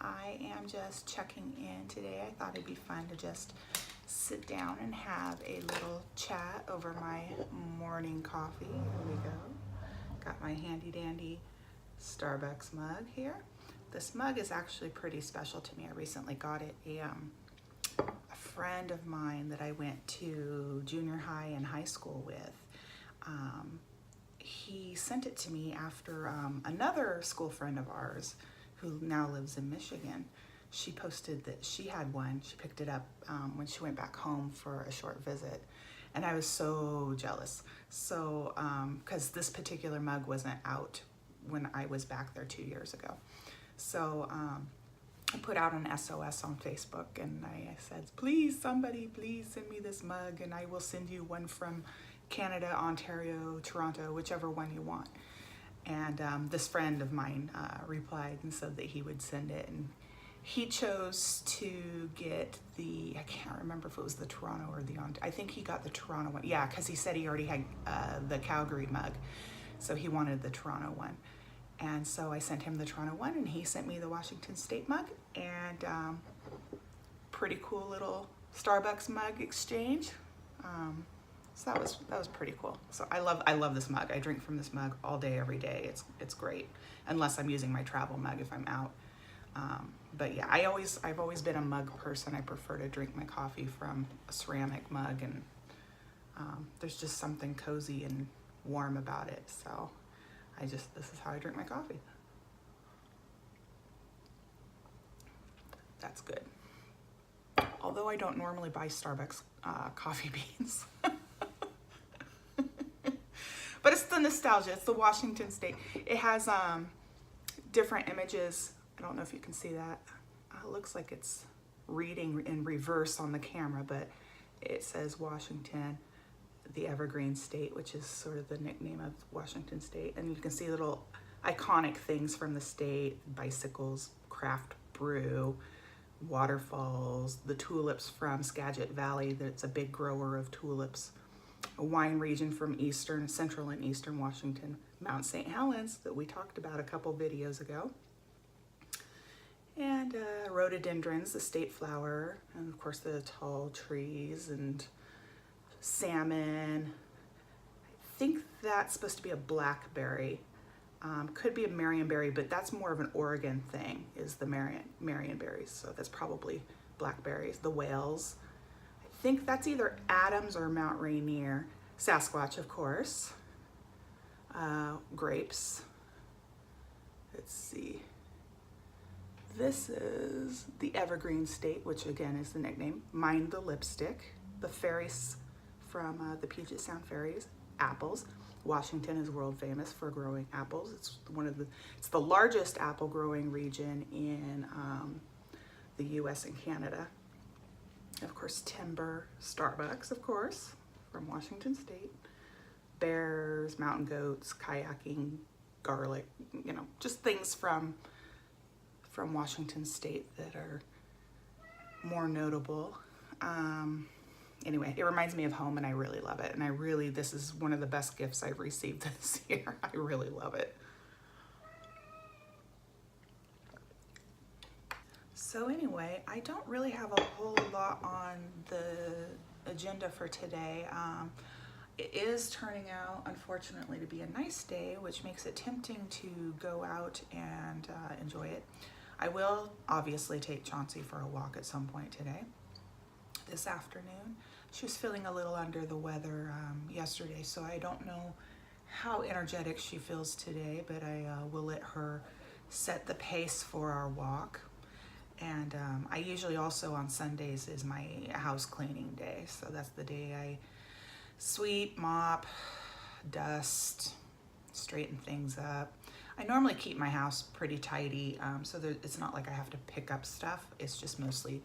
I am just checking in today. I thought it'd be fun to just sit down and have a little chat over my morning coffee. Here we go. Got my handy dandy Starbucks mug here. This mug is actually pretty special to me. I recently got it. A friend of mine that I went to junior high and high school with, he sent it to me after another school friend of ours who now lives in Michigan. She posted that she had one. She picked it up when she went back home for a short visit. And I was so jealous. So, because this particular mug wasn't out when I was back there 2 years ago. So I put out an SOS on Facebook and I said, please, somebody, please send me this mug and I will send you one from Canada, Ontario, Toronto, whichever one you want. And this friend of mine replied and said that he would send it. And he chose to get the, I can't remember if it was the Toronto or the Ontario. I think he got the Toronto one. Yeah, because he said he already had the Calgary mug. So he wanted the Toronto one. And so I sent him the Toronto one and he sent me the Washington State mug. And pretty cool little Starbucks mug exchange. So that was pretty cool. So I love this mug. I drink from this mug all day, every day. It's great, unless I'm using my travel mug if I'm out. But yeah, I've always been a mug person. I prefer to drink my coffee from a ceramic mug, and there's just something cozy and warm about it. So this is how I drink my coffee. That's good. Although I don't normally buy Starbucks coffee beans. But it's the nostalgia. It's the Washington State. It has different images. I don't know if you can see that. It looks like it's reading in reverse on the camera, but it says Washington, the Evergreen State, which is sort of the nickname of Washington State. And you can see little iconic things from the state: bicycles, craft brew, waterfalls, the tulips from Skagit Valley. That's a big grower of tulips. A wine region from central and eastern Washington, Mount St. Helens, that we talked about a couple videos ago. And rhododendrons, the state flower, and of course the tall trees and salmon. I think that's supposed to be a blackberry. Could be a marionberry, but that's more of an Oregon thing, is the marionberries. So that's probably blackberries. The whales. I think that's either Adams or Mount Rainier. Sasquatch, of course. Grapes. Let's see. This is the Evergreen State, which again is the nickname. Mind the Lipstick. The fairies from the Puget Sound Fairies. Apples. Washington is world famous for growing apples. It's the largest apple growing region in the U.S. and Canada. Of course, timber. Starbucks, of course, from Washington State. Bears, mountain goats, kayaking, garlic, just things from Washington State that are more notable. Anyway, it reminds me of home and I really love it. And this is one of the best gifts I've received this year. I really love it. So anyway, I don't really have a whole lot on the agenda for today. It is turning out, unfortunately, to be a nice day, which makes it tempting to go out and enjoy it. I will obviously take Chauncey for a walk at some point today. This afternoon. She was feeling a little under the weather yesterday, so I don't know how energetic she feels today, but I will let her set the pace for our walk. And I usually also on Sundays is my house cleaning day. So that's the day I sweep, mop, dust, straighten things up. I normally keep my house pretty tidy, so it's not like I have to pick up stuff. It's just mostly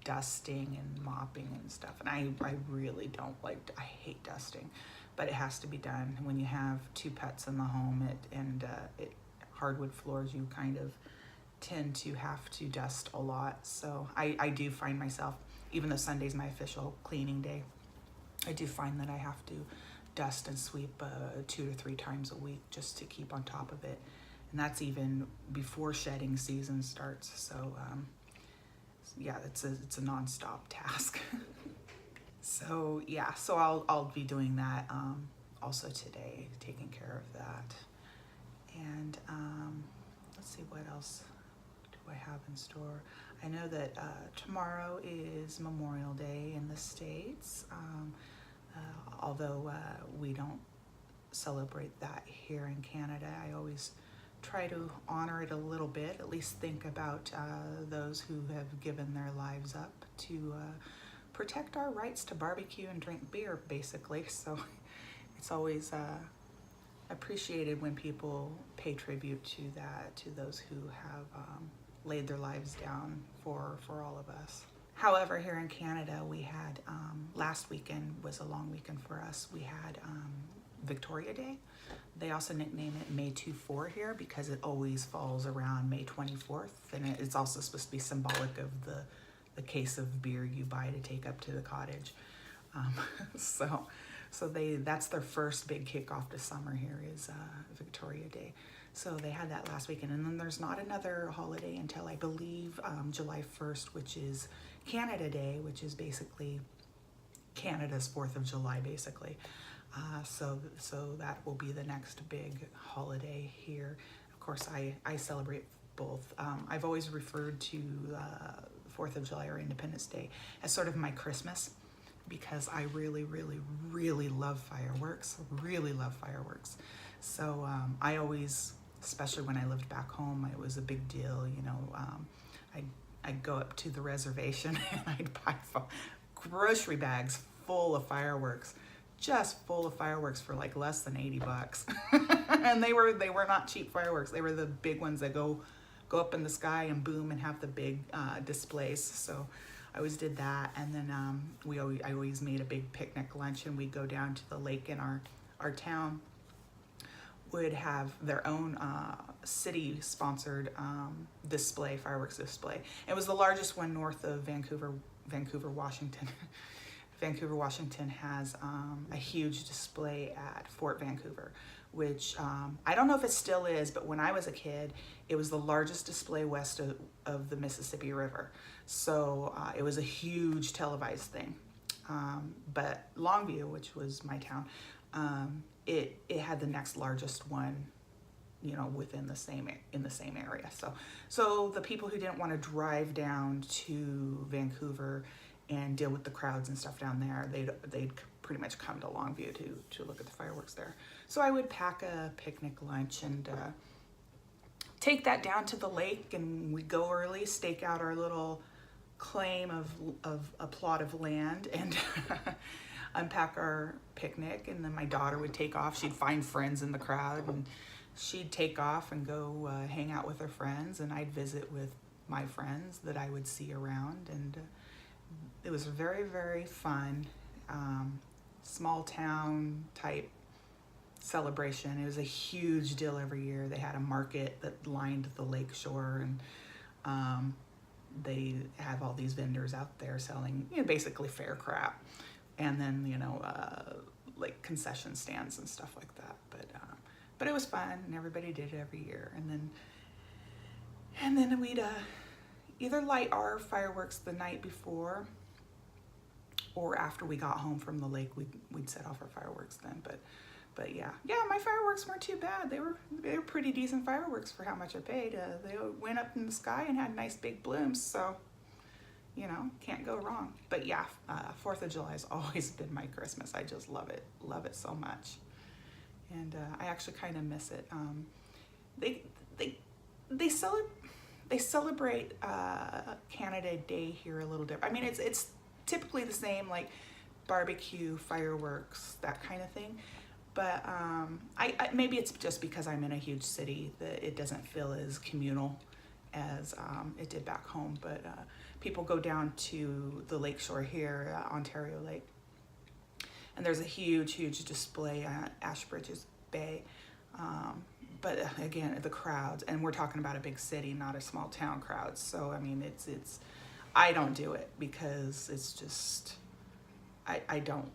dusting and mopping and stuff. And I really don't I hate dusting, but it has to be done. When you have two pets in the home and hardwood floors, you kind of tend to have to dust a lot. So I do find myself, even though Sunday's my official cleaning day, I do find that I have to dust and sweep 2 to 3 times a week just to keep on top of it. and that's even before shedding season starts. So yeah, it's a nonstop task. So yeah, so I'll be doing that also today, taking care of that. And let's see, what else do I have in store? I know that tomorrow is Memorial Day in the States, although we don't celebrate that here in Canada. I always try to honor it a little bit, at least think about those who have given their lives up to protect our rights to barbecue and drink beer, basically. So it's always appreciated when people pay tribute to that, to those who have laid their lives down for all of us. However, here in Canada, we had, last weekend was a long weekend for us. We had Victoria Day. They also nickname it May 24 here because it always falls around May 24th. And it's also supposed to be symbolic of the case of beer you buy to take up to the cottage. So that's their first big kickoff to summer here is Victoria Day. So they had that last weekend, and then there's not another holiday until I believe July 1st, which is Canada Day, which is basically Canada's 4th of July, basically. So that will be the next big holiday here. Of course, I celebrate both. I've always referred to 4th of July or Independence Day as sort of my Christmas, because I really, really, really love fireworks, really love fireworks. So I always, especially when I lived back home, it was a big deal, you know. I'd go up to the reservation and I'd buy grocery bags full of fireworks, just full of fireworks for like less than $80. And they were not cheap fireworks. They were the big ones that go up in the sky and boom and have the big displays. So I always did that. And then I always made a big picnic lunch, and we'd go down to the lake in our town. Would have their own city-sponsored display, fireworks display. It was the largest one north of Vancouver, Washington. Vancouver, Washington has a huge display at Fort Vancouver, which I don't know if it still is, but when I was a kid, it was the largest display west of the Mississippi River. So it was a huge televised thing. But Longview, which was my town, it had the next largest one, you know, in the same area. So the people who didn't want to drive down to Vancouver and deal with the crowds and stuff down there, they'd pretty much come to Longview to look at the fireworks there. So I would pack a picnic lunch and take that down to the lake, and we'd go early, stake out our little claim of a plot of land, and unpack our picnic. And then my daughter would take off. She'd find friends in the crowd, and she'd take off and go hang out with her friends, and I'd visit with my friends that I would see around. And it was very, very fun, small town type celebration. It was a huge deal every year. They had a market that lined the lake shore, and they have all these vendors out there selling, you know, basically fair crap. And then, you know, like concession stands and stuff like that. But it was fun, and everybody did it every year. And then we'd either light our fireworks the night before, or after we got home from the lake, we'd set off our fireworks then. But yeah, my fireworks weren't too bad. They were pretty decent fireworks for how much I paid. They went up in the sky and had nice big blooms, so, you know, can't go wrong. But yeah, 4th of July has always been my Christmas. I just love it so much. And I actually kind of miss it. They celebrate Canada Day here a little different. I mean, it's typically the same, like barbecue, fireworks, that kind of thing. But I maybe it's just because I'm in a huge city that it doesn't feel as communal as it did back home. But people go down to the lakeshore here, Ontario Lake, and there's a huge display at Ashbridges Bay. But again, the crowds, and we're talking about a big city, not a small town crowd. So I mean, it's I don't do it because it's just I don't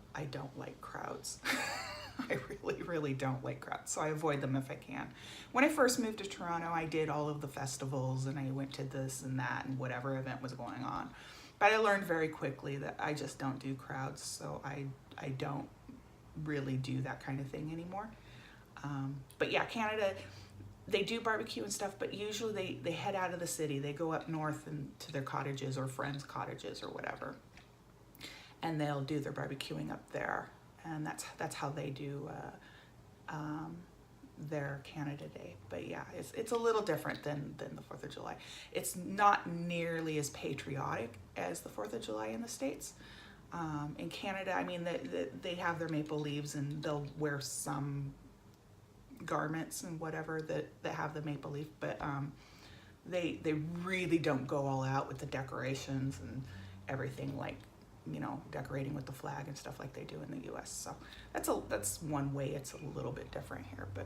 like crowds. I really, really don't like crowds, so I avoid them if I can. When I first moved to Toronto, I did all of the festivals and I went to this and that and whatever event was going on. But I learned very quickly that I just don't do crowds, so I don't really do that kind of thing anymore. But yeah, Canada, they do barbecue and stuff, but usually they head out of the city. They go up north and to their cottages or friends' cottages or whatever, and they'll do their barbecuing up there. And that's how they do their Canada Day. But yeah, it's a little different than the 4th of July. It's not nearly as patriotic as the 4th of July in the States. In Canada, I mean, they have their maple leaves and they'll wear some garments and whatever that have the maple leaf, but they really don't go all out with the decorations and everything, like, you know, decorating with the flag and stuff like they do in the US. So that's one way it's a little bit different here, but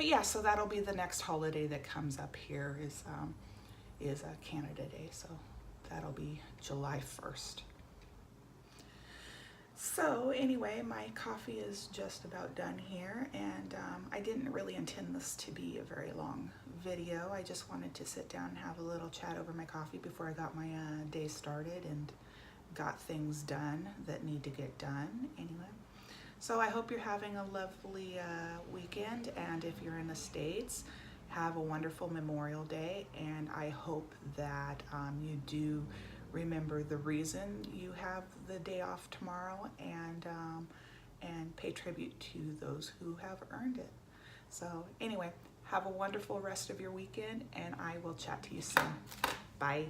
yeah, so that'll be the next holiday that comes up here is a Canada Day. So that'll be July 1st. So anyway, my coffee is just about done here, and I didn't really intend this to be a very long video. I just wanted to sit down and have a little chat over my coffee before I got my day started and got things done that need to get done anyway. So I hope you're having a lovely weekend, and if you're in the States, have a wonderful Memorial Day, and I hope that you do remember the reason you have the day off tomorrow, and pay tribute to those who have earned it. So anyway, have a wonderful rest of your weekend, and I will chat to you soon. Bye.